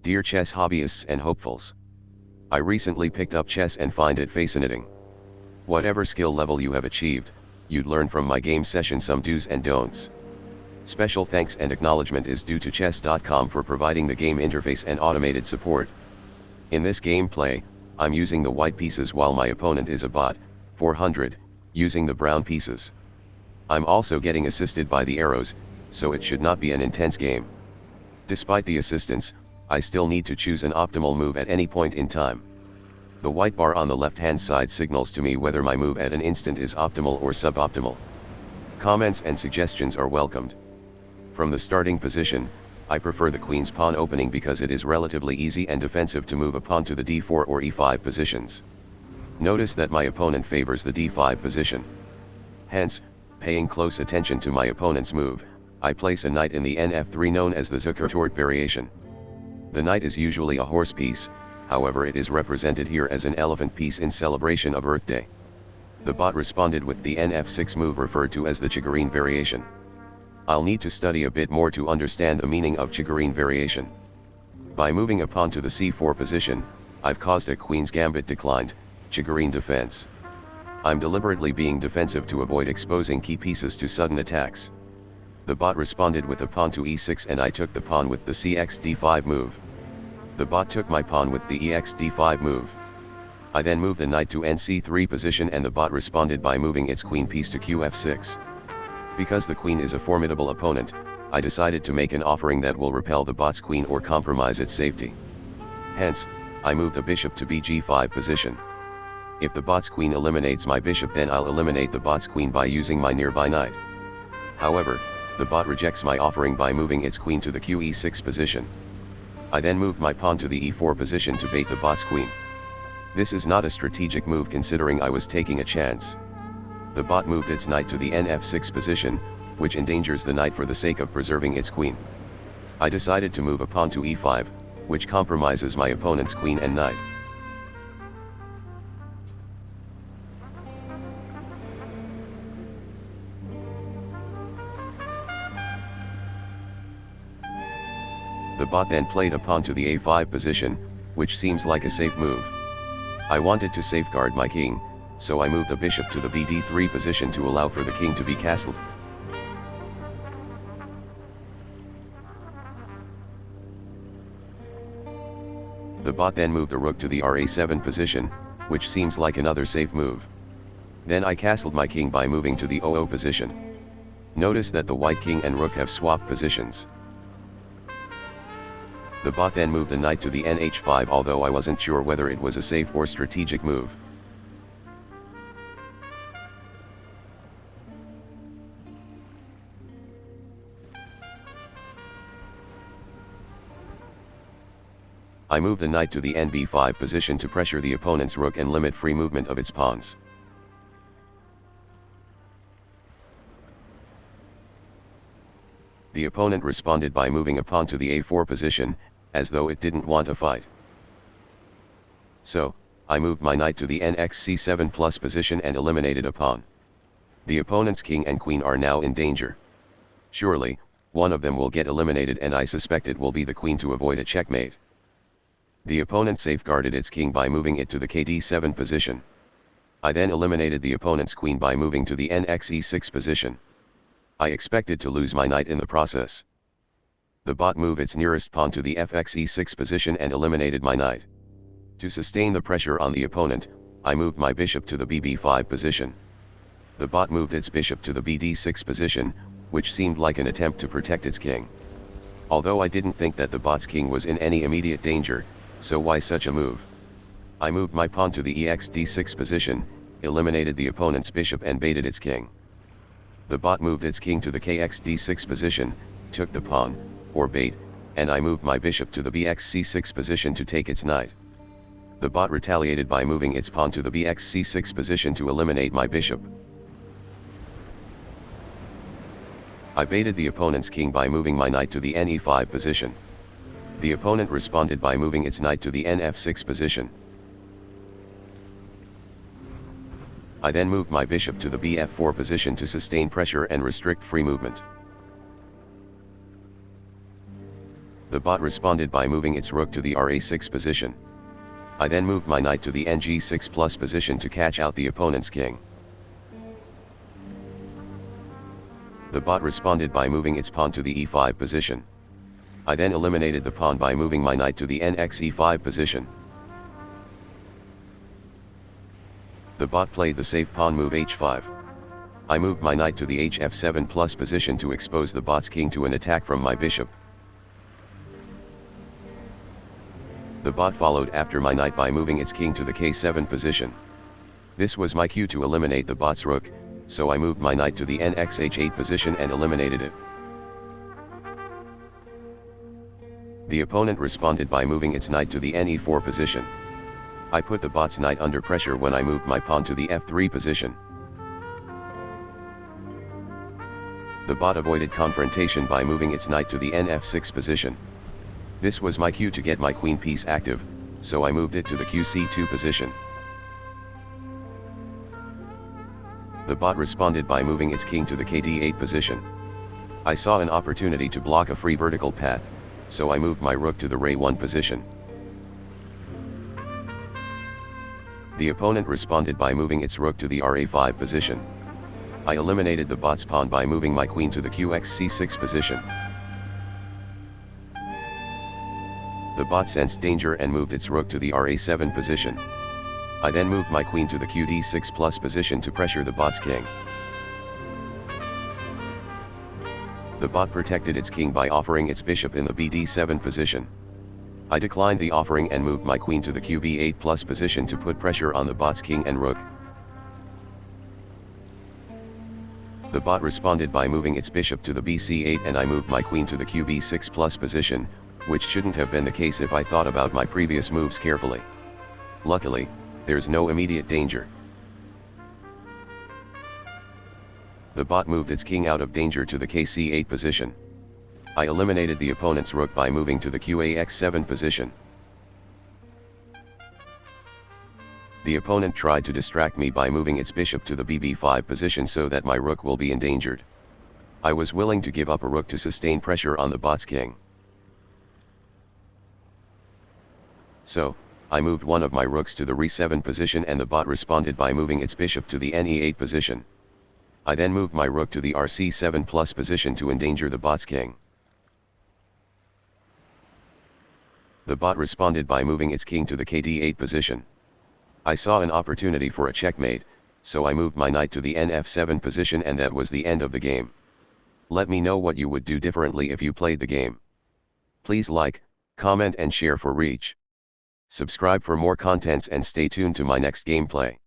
Dear chess hobbyists and hopefuls. I recently picked up chess and find it fascinating. Whatever skill level you have achieved, you'd learn from my game session some do's and don'ts. Special thanks and acknowledgement is due to chess.com for providing the game interface and automated support. In this gameplay, I'm using the white pieces while my opponent is a bot, 400, using the brown pieces. I'm also getting assisted by the arrows, so it should not be an intense game. Despite the assistance, I still need to choose an optimal move at any point in time. The white bar on the left-hand side signals to me whether my move at an instant is optimal or suboptimal. Comments and suggestions are welcomed. From the starting position, I prefer the queen's pawn opening because it is relatively easy and defensive to move a pawn to the d4 or e5 positions. Notice that my opponent favors the d5 position. Hence, paying close attention to my opponent's move, I place a knight in the nf3 known as the catur variation. The knight is usually a horse piece, however it is represented here as an elephant piece in celebration of Earth Day. The bot responded with the nf6 move referred to as the chessgreen variation. I'll need to study a bit more to understand the meaning of chessgreen variation. By moving a pawn to the c4 position, I've caused a queen's gambit declined, chessgreen defense. I'm deliberately being defensive to avoid exposing key pieces to sudden attacks. The bot responded with a pawn to e6 and I took the pawn with the cx d5 move. The bot took my pawn with the ex d5 move. I then moved a knight to nc3 position and the bot responded by moving its queen piece to qf6. Because the queen is a formidable opponent, I decided to make an offering that will repel the bot's queen or compromise its safety. Hence, I moved a bishop to bg5 position. If the bot's queen eliminates my bishop, then I'll eliminate the bot's queen by using my nearby knight. However, the bot rejects my offering by moving its queen to the qe6 position. I then moved my pawn to the e4 position to bait the bot's queen. This is not a strategic move considering I was taking a chance. The bot moved its knight to the nf6 position, which endangers the knight for the sake of preserving its queen. I decided to move a pawn to e5, which compromises my opponent's queen and knight. The bot then played a pawn to the a5 position, which seems like a safe move. I wanted to safeguard my king, so I moved the bishop to the bd3 position to allow for the king to be castled. The bot then moved the rook to the ra7 position, which seems like another safe move. Then I castled my king by moving to the 00 position. Notice that the white king and rook have swapped positions. The bot then moved a knight to the nh5, although I wasn't sure whether it was a safe or strategic move. I moved a knight to the nb5 position to pressure the opponent's rook and limit free movement of its pawns. The opponent responded by moving a pawn to the a4 position, as though it didn't want a fight. So, I moved my knight to the nxc7 plus position and eliminated a pawn. The opponent's king and queen are now in danger. Surely, one of them will get eliminated and I suspect it will be the queen to avoid a checkmate. The opponent safeguarded its king by moving it to the kd7 position. I then eliminated the opponent's queen by moving to the nxe6 position. I expected to lose my knight in the process. The bot moved its nearest pawn to the fxe6 position and eliminated my knight. To sustain the pressure on the opponent, I moved my bishop to the bb5 position. The bot moved its bishop to the bd6 position, which seemed like an attempt to protect its king. Although I didn't think that the bot's king was in any immediate danger, so why such a move? I moved my pawn to the exd6 position, eliminated the opponent's bishop and baited its king. The bot moved its king to the kxd6 position, took the pawn, or bait, and I moved my bishop to the bxc6 position to take its knight. The bot retaliated by moving its pawn to the bxc6 position to eliminate my bishop. I baited the opponent's king by moving my knight to the ne5 position. The opponent responded by moving its knight to the nf6 position. I then moved my bishop to the bf4 position to sustain pressure and restrict free movement. The bot responded by moving its rook to the RA6 position. I then moved my knight to the NG6 plus position to catch out the opponent's king. The bot responded by moving its pawn to the E5 position. I then eliminated the pawn by moving my knight to the NX-E5 position. The bot played the safe pawn move H5. I moved my knight to the HF7 plus position to expose the bot's king to an attack from my bishop. The bot followed after my knight by moving its king to the K7 position. This was my cue to eliminate the bot's rook, so I moved my knight to the NXH8 position and eliminated it. The opponent responded by moving its knight to the NE4 position. I put the bot's knight under pressure when I moved my pawn to the F3 position. The bot avoided confrontation by moving its knight to the NF6 position. This was my cue to get my queen piece active, so I moved it to the QC2 position. The bot responded by moving its king to the KD8 position. I saw an opportunity to block a free vertical path, so I moved my rook to the Re1 position. The opponent responded by moving its rook to the RA5 position. I eliminated the bot's pawn by moving my queen to the QXC6 position. The bot sensed danger and moved its rook to the RA7 position. I then moved my queen to the QD6 plus position to pressure the bot's king. The bot protected its king by offering its bishop in the BD7 position. I declined the offering and moved my queen to the QB8 plus position to put pressure on the bot's king and rook. The bot responded by moving its bishop to the BC8 and I moved my queen to the QB6 plus position, which shouldn't have been the case if I thought about my previous moves carefully. Luckily, there's no immediate danger. The bot moved its king out of danger to the KC8 position. I eliminated the opponent's rook by moving to the QAX7 position. The opponent tried to distract me by moving its bishop to the BB5 position so that my rook will be endangered. I was willing to give up a rook to sustain pressure on the bot's king. So, I moved one of my rooks to the Re7 position and the bot responded by moving its bishop to the NE8 position. I then moved my rook to the RC7 plus position to endanger the bot's king. The bot responded by moving its king to the KD8 position. I saw an opportunity for a checkmate, so I moved my knight to the NF7 position and that was the end of the game. Let me know what you would do differently if you played the game. Please like, comment and share for reach. Subscribe for more contents and stay tuned to my next gameplay.